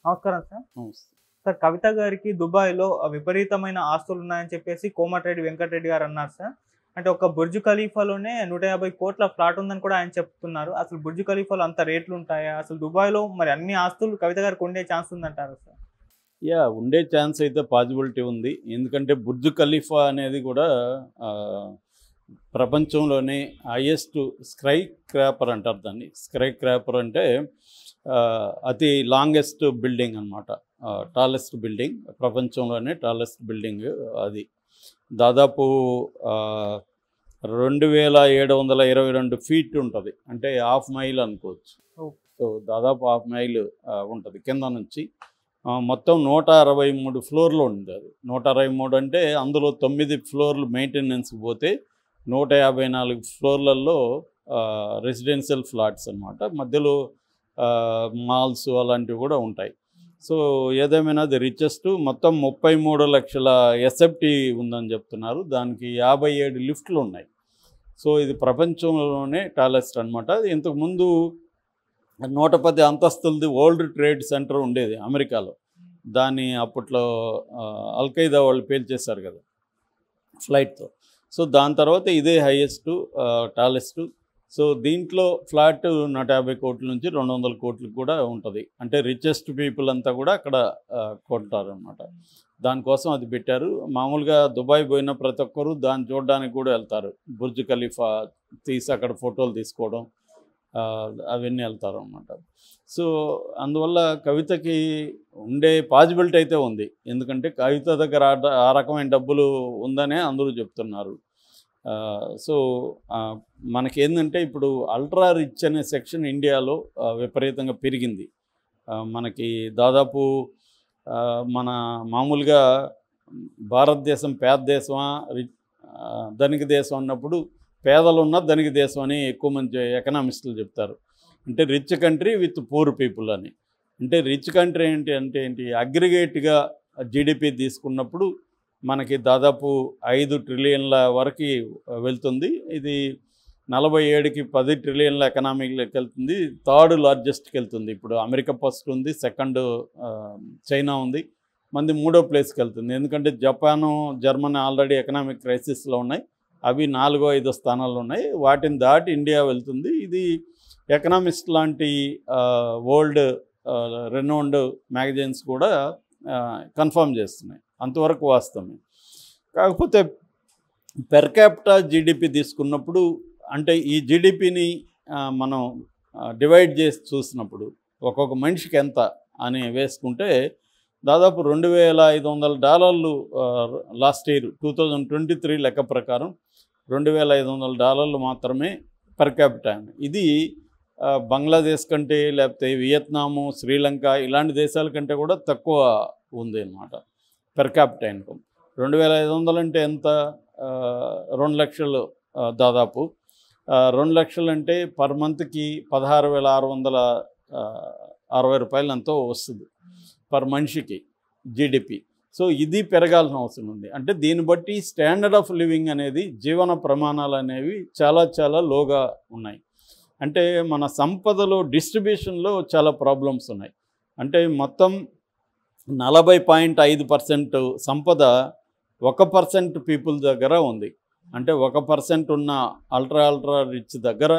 నమస్కారం సార్. నమస్తే. సార్ కవిత గారికి దుబాయ్‌లో విపరీతమైన ఆస్తులున్నాయని చెప్పేసి కోమటిరెడ్డి వెంకటరెడ్డి గారు అన్నారు సార్. అంటే ఒక బుర్జ్ ఖలీఫాలోనే 150,00,00,000 ఫ్లాట్ ఉందని కూడా ఆయన చెప్తున్నారు. అసలు బుర్జ్ ఖలీఫాలో అంత రేట్లుంటాయా? అసలు దుబాయ్‌లో మరి అన్ని ఆస్తులు కవిత గారికి ఉండే ఛాన్స్ ఉందంటారా సార్? ఉండే ఛాన్స్ అయితే పాజిబిలిటీ ఉంది. ఎందుకంటే బుర్జ్ ఖలీఫా అనేది కూడా ఆహ్, ప్రపంచంలోనే హైయెస్ట్ స్కై క్రాపర్ అంటారు దాన్ని. స్కై క్రాపర్ అంటే అతి లాంగెస్ట్ బిల్డింగ్ అనమాట. టాలెస్ట్ బిల్డింగ్, ప్రపంచంలోనే టాలెస్ట్ బిల్డింగ్ అది. దాదాపు ఆహ్, 2722 ఫీట్ ఉంటుంది. అంటే హాఫ్ మైల్ అనుకోవచ్చు. ఓహ్! సో దాదాపు హాఫ్ మైల్ ఉంటుంది కింద నుంచి. మొత్తం 163 ఫ్లోర్లు ఉంది అది. 163 అంటే అందులో 9 ఫ్లోర్లు మెయింటెనెన్స్కి పోతే 154 ఫ్లోర్లలో రెసిడెన్షియల్ ఫ్లాట్స్ అనమాట. మధ్యలో మాల్స్ అలాంటివి కూడా ఉంటాయి. సో ఏదేమైనా అది రిచెస్ట్. మొత్తం 33 లక్షల ఎస్ఎఫ్టీ ఉందని చెప్తున్నారు. దానికి 57 లిఫ్ట్లు ఉన్నాయి. సో ఇది ప్రపంచంలోనే టాలెస్ట్ అనమాట. ఇంతకుముందు 110 అంతస్తులది వరల్డ్ ట్రేడ్ సెంటర్ ఉండేది అమెరికాలో. దాన్ని అప్పట్లో అల్ఖైదా వాళ్ళు పేల్చేశారు కదా ఫ్లైట్తో. సో దాని తర్వాత ఇదే హైయెస్ట్ టాలెస్ట్. సో దీంట్లో ఫ్లాట్ 150 కోట్ల నుంచి 200 కోట్లకు కూడా ఉంటుంది. అంటే రిచెస్ట్ పీపుల్ అంతా కూడా అక్కడ కొంటారు అనమాట. దానికోసం అది పెట్టారు. మామూలుగా దుబాయ్ పోయిన ప్రతి ఒక్కరూ దాన్ని చూడడానికి కూడా వెళ్తారు. బుర్జ్ ఖలీఫా తీసి అక్కడ ఫోటోలు తీసుకోవడం అవన్నీ వెళ్తారు అన్నమాట. సో అందువల్ల కవితకి ఉండే పాజిబిలిటీ అయితే ఉంది. ఎందుకంటే కవిత దగ్గర ఆ రకమైన డబ్బులు ఉందనే అందరూ చెప్తున్నారు. సో మనకేందంటే ఇప్పుడు అల్ట్రా రిచ్ అనే సెక్షన్ ఇండియాలో విపరీతంగా పెరిగింది. మనకి దాదాపు మన మామూలుగా భారతదేశం పేద దేశమా ధనిక దేశం అన్నప్పుడు పేదలున్న ధనిక దేశం అని ఎక్కువ మంది ఎకనామిస్టులు చెప్తారు. అంటే rich country with poor people అని. అంటే రిచ్ కంట్రీ ఏంటి అగ్రిగేట్గా జీడిపి తీసుకున్నప్పుడు మనకి దాదాపు 5 ట్రిలియన్ల వరకు వెళ్తుంది. ఇది 47కి 10 ట్రిలియన్ల ఎకనామీలోకి వెళ్తుంది. థర్డ్ లార్జెస్ట్కి వెళ్తుంది. ఇప్పుడు అమెరికా ఫస్ట్ ఉంది, సెకండ్ చైనా ఉంది, మంది 3వ ప్లేస్కి వెళ్తుంది. ఎందుకంటే జపాను, జర్మనీ ఆల్రెడీ ఎకనామిక్ క్రైసిస్లో ఉన్నాయి. అవి 4, 5 స్థానాల్లో ఉన్నాయి. వాటిని దాటి ఇండియా వెళ్తుంది. ఇది ఎకనామిస్ట్ లాంటి వరల్డ్ రెనౌండ్ మ్యాగజైన్స్ కూడా కన్ఫర్మ్ చేస్తున్నాయి. అంతవరకు వాస్తవమే. కాకపోతే పెర్ క్యాపిటా జీడిపి తీసుకున్నప్పుడు అంటే ఈ జీడిపిని మనం డివైడ్ చేసి చూసినప్పుడు ఒక్కొక్క మనిషికి ఎంత అని వేసుకుంటే దాదాపు $2,500 లాస్ట్ ఇయర్ 2023 లెక్క ప్రకారం $2,500 మాత్రమే పర్ క్యాపిటా. ఇది బంగ్లాదేశ్ కంటే లేకపోతే వియత్నాము, శ్రీలంక ఇలాంటి దేశాల కంటే కూడా తక్కువ ఉంది అన్నమాట పర్ క్యాపిటా ఇన్కమ్. 2,500 అంటే ఎంత? 2 లక్షలు దాదాపు. 2 లక్షలు అంటే పర్ మంత్కి 16,660 రూపాయలు ఎంతో వస్తుంది పర్ మనిషికి జీడిపి. సో ఇది పెరగాల్సిన అవసరం ఉంది. అంటే దీన్ని బట్టి స్టాండర్డ్ ఆఫ్ లివింగ్ అనేది, జీవన ప్రమాణాలు అనేవి చాలా చాలా లోగా ఉన్నాయి. అంటే మన సంపదలో డిస్ట్రిబ్యూషన్లో చాలా ప్రాబ్లమ్స్ ఉన్నాయి. అంటే మొత్తం 40.5% సంపద 1% పీపుల్ దగ్గర ఉంది. అంటే 1% ఉన్న అల్ట్రా రిచ్ దగ్గర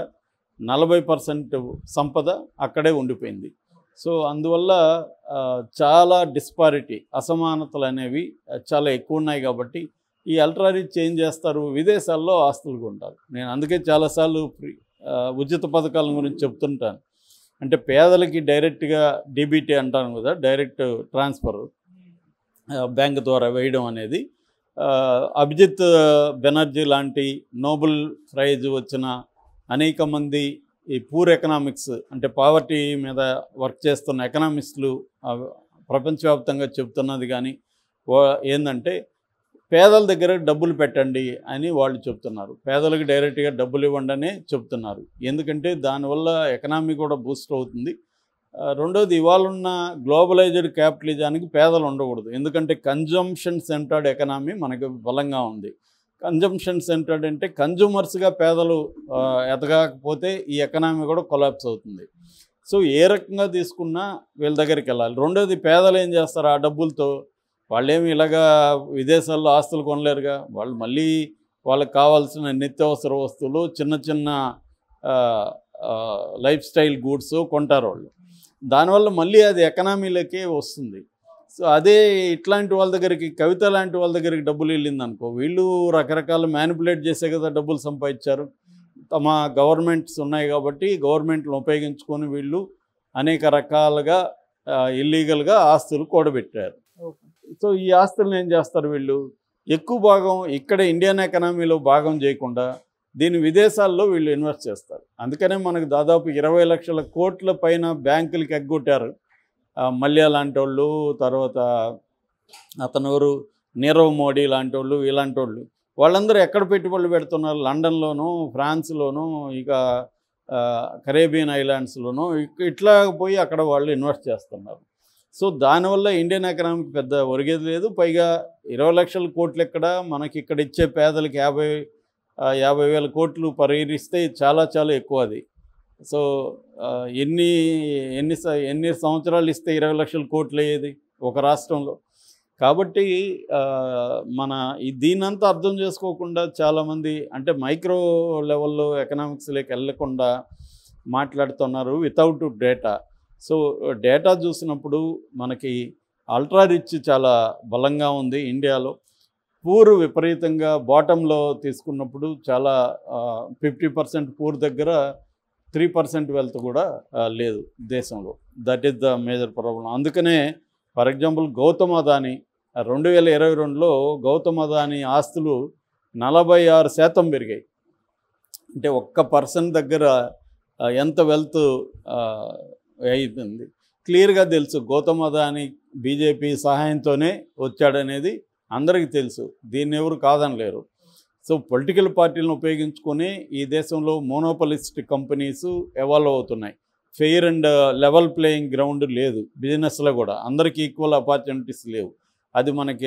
40% సంపద అక్కడే ఉండిపోయింది. సో అందువల్ల చాలా డిస్పారిటీ, అసమానతలు అనేవి చాలా ఎక్కువ ఉన్నాయి. కాబట్టి ఈ అల్ట్రా రిచ్ ఏం చేస్తారు? విదేశాల్లో ఆస్తులు కొంటారు. నేను అందుకే చాలాసార్లు ఉచిత పథకాల గురించి చెప్తుంటాను. అంటే పేదలకి డైరెక్ట్గా డీబీటీ అంటాను కదా, డైరెక్ట్ ట్రాన్స్ఫర్ బ్యాంక్ ద్వారా వేయడం అనేది అభిజిత్ బెనర్జీ లాంటి నోబెల్ ప్రైజ్ వచ్చిన అనేక మంది ఈ పూర్ ఎకనామిక్స్ అంటే పావర్టీ మీద వర్క్ చేస్తున్న ఎకనామిస్టులు ప్రపంచవ్యాప్తంగా చెప్తున్నది. కానీ ఏంటంటే పేదల దగ్గర డబ్బులు పెట్టండి అని వాళ్ళు చెప్తున్నారు. పేదలకు డైరెక్ట్గా డబ్బులు ఇవ్వండి అనే చెప్తున్నారు. ఎందుకంటే దానివల్ల ఎకనామీ కూడా బూస్ట్ అవుతుంది. రెండోది, ఇవాళ ఉన్న గ్లోబలైజ్డ్ క్యాపిటలిజానికి పేదలు ఉండకూడదు. ఎందుకంటే కన్జంప్షన్ సెంటర్డ్ ఎకనామీ మనకు బలంగా ఉంది. కన్జంప్షన్ సెంటర్డ్ అంటే కన్జ్యూమర్స్గా పేదలు ఎదగకపోతే ఈ ఎకనామీ కూడా కొలాప్స్ అవుతుంది. సో ఏ రకంగా తీసుకున్నా వీళ్ళ దగ్గరికి వెళ్ళాలి. రెండోది పేదలు ఏం చేస్తారు ఆ డబ్బులతో? వాళ్ళేమి ఇలాగా విదేశాల్లో ఆస్తులు కొనలేరుగా. వాళ్ళు మళ్ళీ వాళ్ళకి కావాల్సిన నిత్యావసర వస్తువులు, చిన్న చిన్న లైఫ్ స్టైల్ గూడ్స్ కొంటారు వాళ్ళు. దానివల్ల మళ్ళీ అది ఎకనామీలకే వస్తుంది. సో అదే ఇట్లాంటి వాళ్ళ దగ్గరికి, కవిత లాంటి వాళ్ళ దగ్గరికి డబ్బులు వెళ్ళిందనుకో, వీళ్ళు రకరకాల మ్యానిపులేట్ చేసే కదా డబ్బులు సంపాదించారు. తమ గవర్నమెంట్స్ ఉన్నాయి కాబట్టి గవర్నమెంట్లను ఉపయోగించుకొని వీళ్ళు అనేక రకాలుగా ఇల్లీగల్గా ఆస్తులు కూడబెట్టారు. సో ఈ ఆస్తులను ఏం చేస్తారు వీళ్ళు? ఎక్కువ భాగం ఇక్కడ ఇండియన్ ఎకనామీలో భాగం చేయకుండా దీన్ని విదేశాల్లో వీళ్ళు ఇన్వెస్ట్ చేస్తారు. అందుకనే మనకు దాదాపు 20 లక్షల కోట్ల పైన బ్యాంకులకి ఎగ్గొట్టారు. మల్య లాంటి వాళ్ళు, తర్వాత అతనెవరు నీరవ్ మోడీ లాంటి వాళ్ళు, ఇలాంటి వాళ్ళు వాళ్ళందరూ ఎక్కడ పెట్టుబడులు పెడుతున్నారు? లండన్లోనూ, ఫ్రాన్స్లోనూ, ఇక కరేబియన్ ఐలాండ్స్లోనూ ఇట్లా పోయి అక్కడ వాళ్ళు ఇన్వెస్ట్ చేస్తున్నారు. సో దానివల్ల ఇండియన్ ఎకనామిక్ పెద్ద ఒరిగేది లేదు. పైగా 20 లక్షల కోట్లు ఎక్కడ, మనకి ఇక్కడ ఇచ్చే పేదలకి 50,000 కోట్లు పర్ ఇయర్ ఇస్తే చాలా చాలా ఎక్కువ అది. సో ఎన్ని సంవత్సరాలు ఇస్తే 20 లక్షల కోట్లు అయ్యేది ఒక రాష్ట్రంలో? కాబట్టి మన దీనంతా అర్థం చేసుకోకుండా చాలామంది అంటే మైక్రో లెవెల్లో ఎకనామిక్స్లోకి వెళ్ళకుండా మాట్లాడుతున్నారు వితౌట్ డేటా. సో డేటా చూసినప్పుడు మనకి అల్ట్రా రిచ్ చాలా బలంగా ఉంది ఇండియాలో. పూర్ విపరీతంగా బాటంలో తీసుకున్నప్పుడు చాలా 50% పూర్ దగ్గర 3% వెల్త్ కూడా లేదు దేశంలో. That is the major problem. అందుకనే ఫర్ ఎగ్జాంపుల్ గౌతమ్ అదానీ 2022లో గౌతమ్ అదానీ ఆస్తులు 46% పెరిగాయి. అంటే ఒక్క పర్సన్ దగ్గర ఎంత వెల్త్ అయిపోయింది. క్లియర్గా తెలుసు గౌతమ్ అదానీ బీజేపీ సహాయంతోనే వచ్చాడనేది అందరికీ తెలుసు. దీన్ని ఎవరు కాదనలేరు. సో పొలిటికల్ పార్టీలను ఉపయోగించుకొని ఈ దేశంలో మోనోపలిస్ట్ కంపెనీస్ ఎవాల్వ్ అవుతున్నాయి. Fair and level playing ground లేదు బిజినెస్లో కూడా. అందరికీ ఈక్వల్ ఆపర్చునిటీస్ లేవు. అది మనకి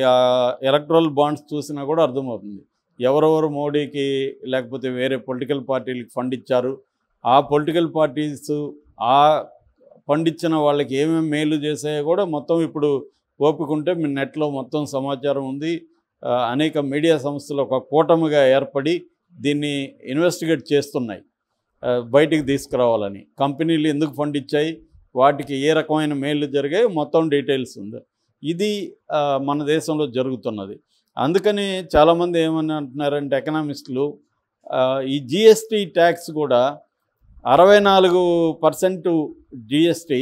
ఎలక్ట్రల్ బాండ్స్ చూసినా కూడా అర్థమవుతుంది. ఎవరెవరు మోడీకి లేకపోతే వేరే పొలిటికల్ పార్టీలకు ఫండ్ ఇచ్చారు, ఆ పొలిటికల్ పార్టీస్ ఆ ఫండ్ ఇచ్చిన వాళ్ళకి ఏమేమి మేలు చేసాయో కూడా మొత్తం ఇప్పుడు ఓపిక ఉంటే మీ నెట్లో మొత్తం సమాచారం ఉంది. అనేక మీడియా సంస్థలు ఒక కూటమిగా ఏర్పడి దీన్ని ఇన్వెస్టిగేట్ చేస్తున్నాయి, బయటికి తీసుకురావాలని. కంపెనీలు ఎందుకు ఫండ్ ఇచ్చాయి, వాటికి ఏ రకమైన మేలు జరిగాయి, మొత్తం డీటెయిల్స్ ఉంది. ఇది మన దేశంలో జరుగుతున్నది. అందుకని చాలామంది ఏమని అంటున్నారంటే ఎకనామిస్టులు, ఈ జిఎస్టీ ట్యాక్స్ కూడా 64% జిఎస్టీ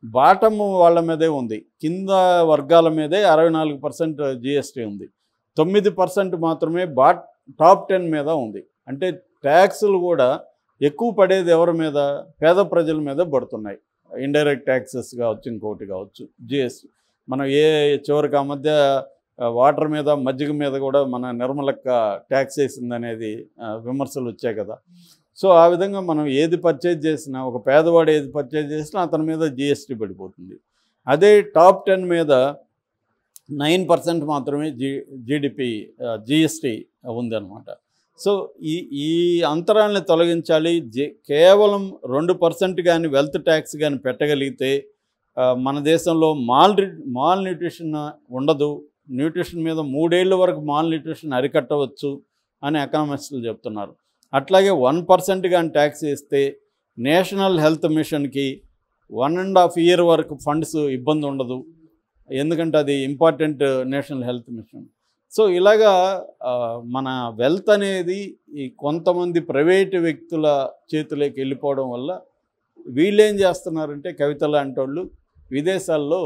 బాటమ్ వాళ్ళ మీదే ఉంది, కింద వర్గాల మీదే 64% జిఎస్టీ ఉంది. 9% మాత్రమే టాప్ 10 మీద ఉంది. అంటే ట్యాక్సులు కూడా ఎక్కువ పడేది ఎవరి మీద? పేద ప్రజల మీద పడుతున్నాయి. ఇండైరెక్ట్ ట్యాక్సెస్ కావచ్చు, ఇంకోటి కావచ్చు, జిఎస్టీ. మనం చివరికి ఆ మధ్య వాటర్ మీద, మజ్జిగ మీద కూడా మన నిర్మలక్క ట్యాక్స్ వేసిందనేది విమర్శలు వచ్చాయి కదా. సో ఆ విధంగా మనం ఏది పర్చేజ్ చేసినా, ఒక పేదవాడు ఏది పర్చేజ్ చేసినా అతని మీద జిఎస్టీ పడిపోతుంది. అదే టాప్ 10 మీద 9% మాత్రమే జీడిపి జిఎస్టీ ఉందన్నమాట. సో ఈ అంతరాలను తొలగించాలి. కేవలం 2% కానీ వెల్త్ ట్యాక్స్ కానీ పెట్టగలిగితే మన దేశంలో మాల్ న్యూట్రిషన్ ఉండదు. న్యూట్రిషన్ మీద 3 ఏళ్ళ వరకు మాల్ న్యూట్రిషన్ అరికట్టవచ్చు అని ఎకనామిస్టులు చెప్తున్నారు. అట్లాగే 1% కానీ ట్యాక్స్ వేస్తే నేషనల్ హెల్త్ మిషన్కి 1.5 ఇయర్ వరకు ఫండ్స్ ఇబ్బంది ఉండదు. ఎందుకంటే అది important national health machine. So ఇలాగా మన వెల్త్ అనేది ఈ కొంతమంది ప్రైవేటు వ్యక్తుల చేతిలోకి వెళ్ళిపోవడం వల్ల వీళ్ళేం చేస్తున్నారంటే కవిత లాంటి వాళ్ళు విదేశాల్లో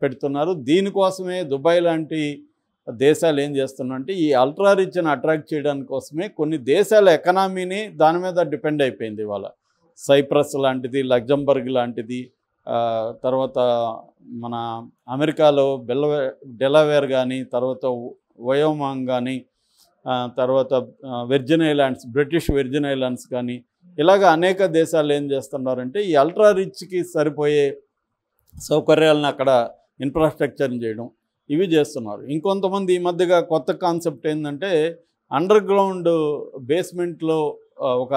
పెడుతున్నారు. దీనికోసమే దుబాయ్ లాంటి దేశాలు ఏం చేస్తున్నారంటే ఈ అల్ట్రా రిచ్ని అట్రాక్ట్ చేయడానికి కోసమే కొన్ని దేశాల ఎకనామీని దాని మీద డిపెండ్ అయిపోయింది. ఇవాళ సైప్రస్ లాంటిది, లగ్జంబర్గ్ లాంటిది, తర్వాత మన అమెరికాలో డెలావేర్ కానీ, తర్వాత వయోమాంగ్ కానీ, తర్వాత virgin islands, British virgin islands కానీ, ఇలాగ అనేక దేశాలు ఏం చేస్తున్నారంటే ఈ అల్ట్రా రిచ్కి సరిపోయే సౌకర్యాలను అక్కడ ఇన్ఫ్రాస్ట్రక్చర్ని చేయడం, ఇవి చేస్తున్నారు. ఇంకొంతమంది ఈ మధ్యగా కొత్త కాన్సెప్ట్ ఏంటంటే అండర్ గ్రౌండ్ బేస్మెంట్లో ఒక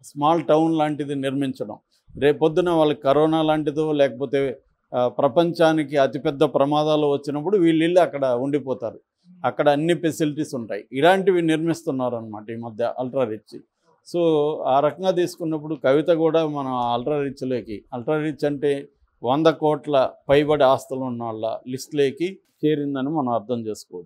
స్మాల్ టౌన్ లాంటిది నిర్మించడం. రేపొద్దున వాళ్ళకి కరోనా లాంటిదో లేకపోతే ప్రపంచానికి అతిపెద్ద ప్రమాదాలు వచ్చినప్పుడు వీళ్ళు అక్కడ ఉండిపోతారు. అక్కడ అన్ని ఫెసిలిటీస్ ఉంటాయి. ఇలాంటివి నిర్మిస్తున్నారు అన్నమాట ఈ మధ్య అల్ట్రా రిచ్. సో ఆ రకంగా తీసుకున్నప్పుడు కవిత కూడా మన అల్ట్రా రిచ్లోకి, అల్ట్రా రిచ్ అంటే 100 కోట్ల పైబడి ఆస్తులు ఉన్న వాళ్ళ లిస్టులోకి చేరిందని మనం అర్థం చేసుకోవచ్చు.